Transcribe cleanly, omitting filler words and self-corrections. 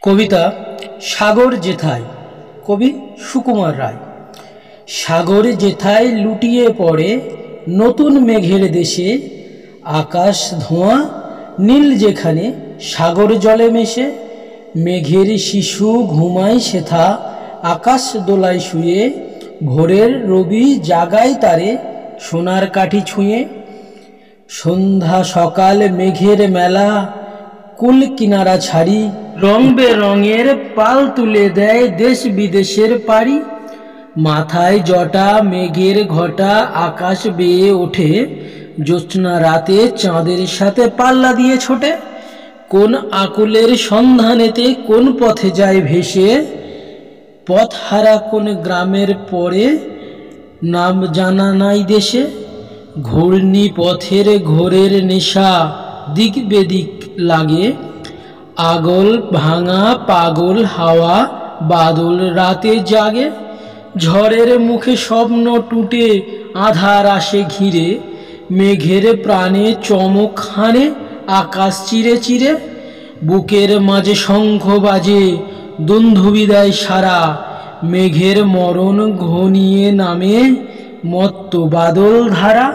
কবিতা সাগর যেথায়, কবি সুকুমার রায়। সাগর যেথায় লুটিয়ে পড়ে নতুন মেঘের দেশে, আকাশ ধোঁয়া নীল যেখানে সাগর জলে মেশে, মেঘের শিশু ঘুমায় সেথা আকাশ দোলায় শুয়ে, ভোরের রবি জাগায় তারে সোনার কাঠি ছুঁয়ে। সন্ধ্যা সকাল মেঘের মেলা, কুল কিনারা ছাড়ি, রং বেরঙের পাল তুলে দেয় দেশ বিদেশের পাড়ি। মাথায় জটা মেঘের ঘটা আকাশ বেয়ে ওঠে, জ্যোৎস্না রাতে চাঁদের সাথে পাল্লা দিয়ে ছোটে। কোন আকুলের সন্ধানেতে কোন পথে যায় ভেসে, পথ হারা কোন গ্রামের পরে নাম জানা নাই দেশে। ঘূর্ণি পথের ঘোরের নেশা দিক বেদিক লাগে, আগল ভাঙা পাগল হাওয়া বাদল রাতে জাগে। ঝড়ের মুখে স্বপ্ন টুটে আধার আসে ঘিরে, মেঘের প্রাণে চমক হানে আকাশ চিরে চিরে। বুকের মাঝে শঙ্খ বাজে দুন্ধুবি দেয় সারা, মেঘের মরণ ঘনিয়ে নামে মত্ত বাদল ধারা।